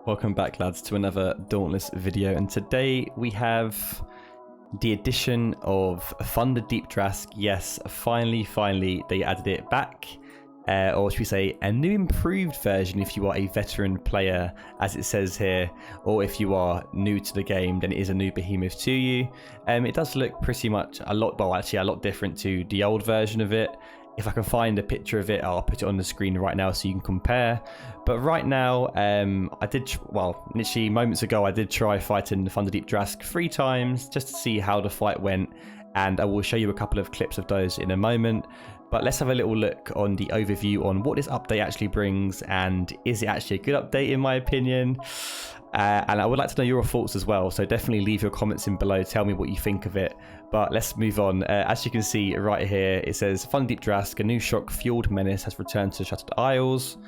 Welcome back, lads, to another Dauntless video, and today we have the addition of Thunderdeep Drask. Yes, finally they added it back, or should we say a new improved version if you are a veteran player, as it says here, or if you are new to the game, then it is a new behemoth to you. It does look pretty much a lot different to the old version of it. If I can find a picture of it, I'll put it on the screen right now so you can compare. But right now, literally moments ago, I did try fighting the Thunderdeep Drask 3 times just to see how the fight went, and I will show you a couple of clips of those in a moment. But let's have a little look on the overview on what this update actually brings, and is it actually a good update in my opinion? And I would like to know your thoughts as well, so definitely leave your comments in below, tell me what you think of it. But let's move on. As you can see right here, it says Thunderdeep Drask, a new shock-fueled menace, has returned to Shattered Isles.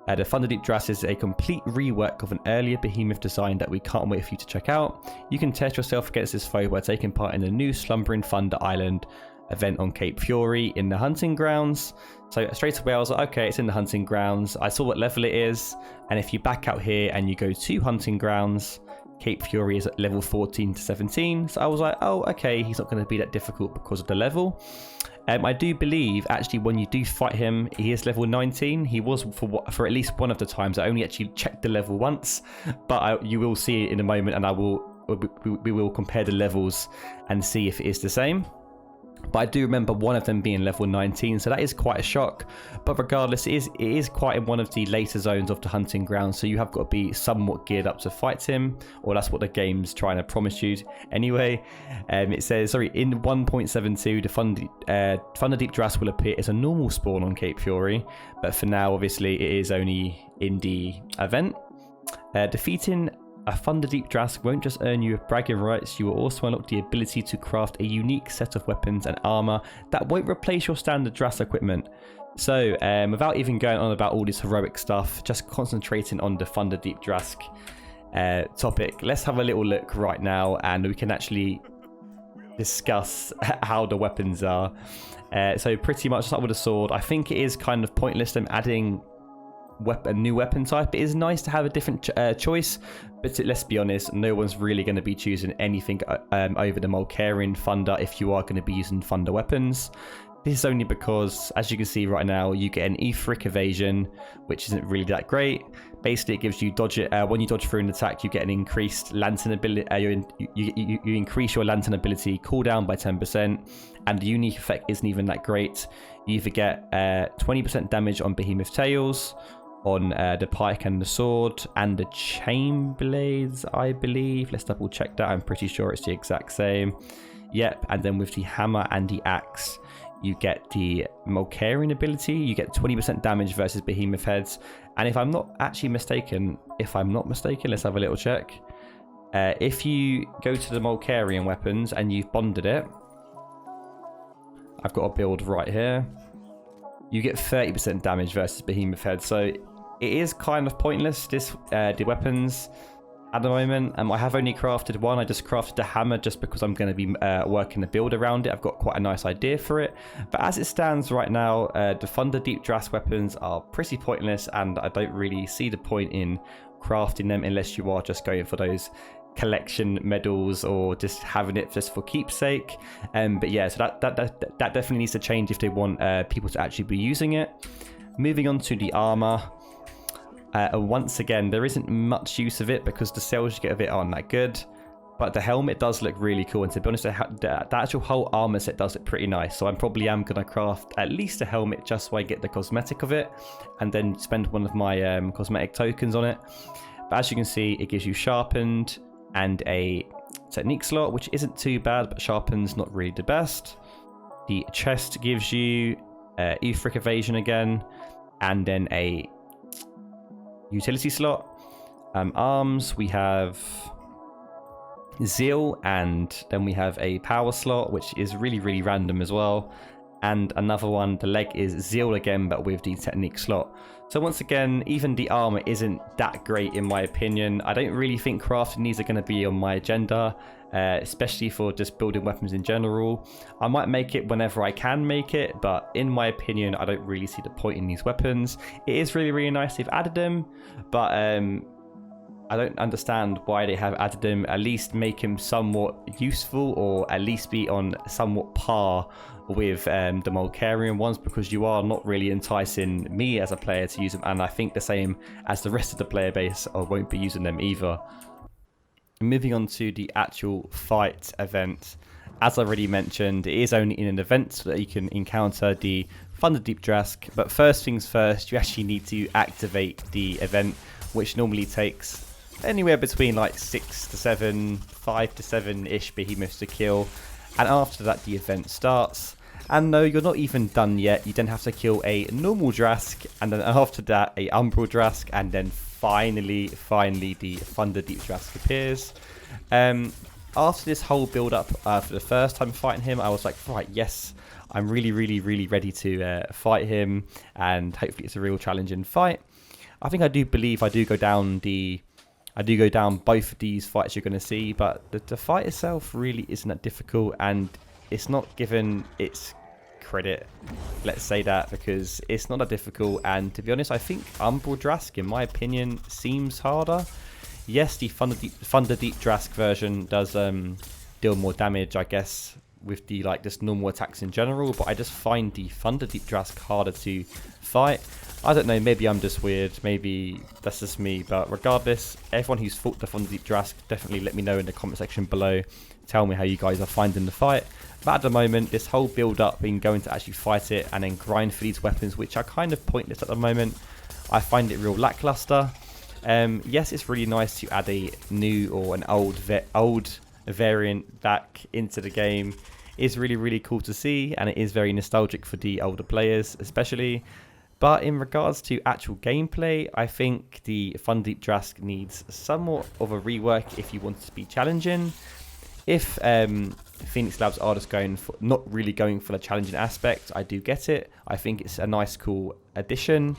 The Thunderdeep Drask is a complete rework of an earlier behemoth design that we can't wait for you to check out. You can test yourself against this foe by taking part in the new Slumbering Thunder Island event on Cape Fury in the hunting grounds. So straight away I was like, okay, it's in the hunting grounds. I saw what level it is, and if you back out here and you go to hunting grounds, Cape Fury is at level 14 to 17. So I was like, oh, okay, he's not going to be that difficult because of the level. I do believe actually when you do fight him, he is level 19. He was for at least one of the times. I only actually checked the level once, but you will see it in a moment, and we will compare the levels and see if it is the same. But I do remember one of them being level 19, so that is quite a shock. But regardless, it is quite in one of the later zones of the hunting ground, so you have got to be somewhat geared up to fight him, or that's what the game's trying to promise you. Anyway, it says, sorry, in 1.72, the Thunderdeep Drask will appear as a normal spawn on Cape Fury, but for now, obviously, it is only in the event. Defeating a Thunderdeep Drask won't just earn you bragging rights, you will also unlock the ability to craft a unique set of weapons and armor that won't replace your standard Drask equipment. So, without even going on about all this heroic stuff, just concentrating on the Thunderdeep Drask topic, let's have a little look right now, and we can actually discuss how the weapons are. So pretty much start with a sword. I think it is kind of pointless them adding a new weapon type. It is nice to have a different choice, but let's be honest, no one's really going to be choosing anything over the Mulcarian Thunder if you are going to be using Thunder weapons. This is only because, as you can see right now, you get an etheric evasion, which isn't really that great. Basically, it gives you dodge it when you dodge through an attack. You get an increased lantern ability. You increase your lantern ability cooldown by 10%, and the unique effect isn't even that great. You either get 20% damage on Behemoth Tails, on the pike and the sword, and the chain blades, I believe. Let's double check that. I'm pretty sure it's the exact same. Yep, and then with the hammer and the axe, you get the Mulcarian ability. You get 20% damage versus Behemoth Heads. And if I'm not mistaken, let's have a little check. If you go to the Mulcarian weapons and you've bonded it, I've got a build right here, you get 30% damage versus Behemoth Head. So it is kind of pointless, the weapons at the moment. I have only crafted one. I just crafted the hammer just because I'm going to be working a build around it. I've got quite a nice idea for it. But as it stands right now, the Thunderdeep Drask weapons are pretty pointless, and I don't really see the point in crafting them unless you are just going for those collection medals or just having it just for keepsake. But yeah, so that definitely needs to change if they want people to actually be using it. Moving on to the armor. Once again, there isn't much use of it because the cells you get of it aren't that good, but the helmet does look really cool, and to be honest, the actual whole armor set does look pretty nice. So I probably am going to craft at least a helmet just so I get the cosmetic of it, and then spend one of my cosmetic tokens on it. But as you can see, it gives you sharpened and a technique slot, which isn't too bad, but sharpened's not really the best. The chest gives you etheric evasion again, and then a utility slot. Arms, we have zeal, and then we have a power slot, which is really random as well. And another one, the leg is zeal again, but with the technique slot. So once again, even the armor isn't that great in my opinion. I don't really think crafting these are going to be on my agenda, especially for just building weapons in general. I might make it whenever I can make it, but in my opinion, I don't really see the point in these weapons. It is really nice they've added them, but I don't understand why they have added him. At least make him somewhat useful, or at least be on somewhat par with the Molcarian ones, because you are not really enticing me as a player to use them, and I think the same as the rest of the player base won't be using them either. Moving on to the actual fight event. As I already mentioned, it is only in an event so that you can encounter the Thunderdeep Drask, but first things first, you actually need to activate the event, which normally takes anywhere between like 6 to 7, 5 to 7-ish behemoths to kill, and after that the event starts. And no, you're not even done yet. You then have to kill a normal Drask, and then after that a Umbral Drask, and then finally the Thunderdeep Drask appears. After this whole build up for the first time fighting him, I was like, right, yes, I'm really ready to fight him, and hopefully it's a real challenging fight. I think I do go down both of these fights you're going to see, but the fight itself really isn't that difficult, and it's not given its credit, let's say that, because it's not that difficult. And to be honest, I think Umbral Drask, in my opinion, seems harder. Yes, the Thunderdeep Drask version does deal more damage, I guess, with the just normal attacks in general, but I just find the Thunderdeep Drask harder to fight. I don't know, maybe I'm just weird, maybe that's just me, but regardless, everyone who's fought the Thunderdeep Drask, definitely let me know in the comment section below. Tell me how you guys are finding the fight. But at the moment, this whole build up, being going to actually fight it and then grind for these weapons, which are kind of pointless at the moment, I find it real lackluster. Yes, it's really nice to add a new or an old variant back into the game. It's really cool to see, and it is very nostalgic for the older players especially. But in regards to actual gameplay, I think the Thunderdeep Drask needs somewhat of a rework if you want it to be challenging. If Phoenix Labs are just not really going for the challenging aspect, I do get it. I think it's a nice, cool addition.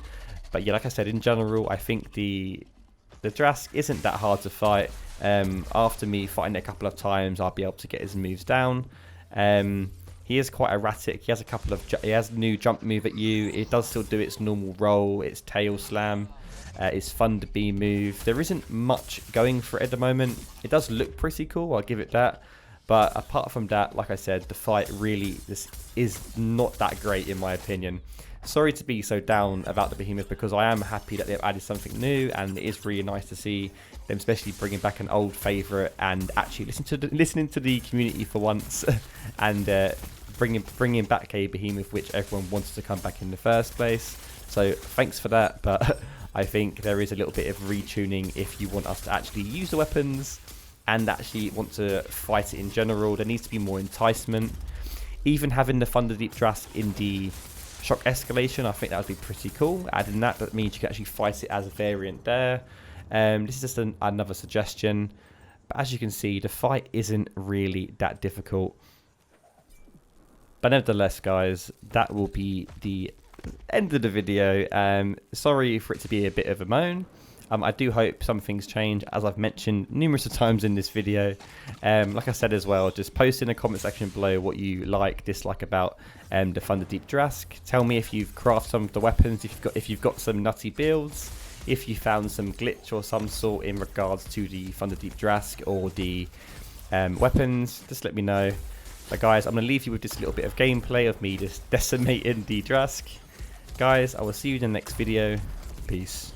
But yeah, like I said, in general, I think the Drask isn't that hard to fight. After me fighting it a couple of times, I'll be able to get his moves down. He is quite erratic. He has a new jump move at you. It does still do its normal roll, its tail slam, its Thunder Beam move. There isn't much going for it at the moment. It does look pretty cool, I'll give it that. But apart from that, like I said, the fight really is not that great in my opinion. Sorry to be so down about the behemoth, because I am happy that they've added something new, and it is really nice to see them especially bringing back an old favourite and actually listening to the community for once and bringing back a behemoth which everyone wants to come back in the first place. So thanks for that, but I think there is a little bit of retuning if you want us to actually use the weapons and actually want to fight it in general. There needs to be more enticement. Even having the Thunderdeep Drask in the shock escalation, I think that would be pretty cool. Adding that means you can actually fight it as a variant there. This is just another suggestion, but as you can see, the fight isn't really that difficult. But nevertheless, guys, that will be the end of the video. Sorry for it to be a bit of a moan. I do hope some things change, as I've mentioned numerous times in this video. Like I said as well, just post in the comment section below what you dislike about the Thunderdeep Drask. Tell me if you've crafted some of the weapons, if you've got some nutty builds, if you found some glitch or some sort in regards to the Thunderdeep Drask or the weapons. Just let me know. But guys, I'm going to leave you with this little bit of gameplay of me just decimating the Drask. Guys, I will see you in the next video. Peace.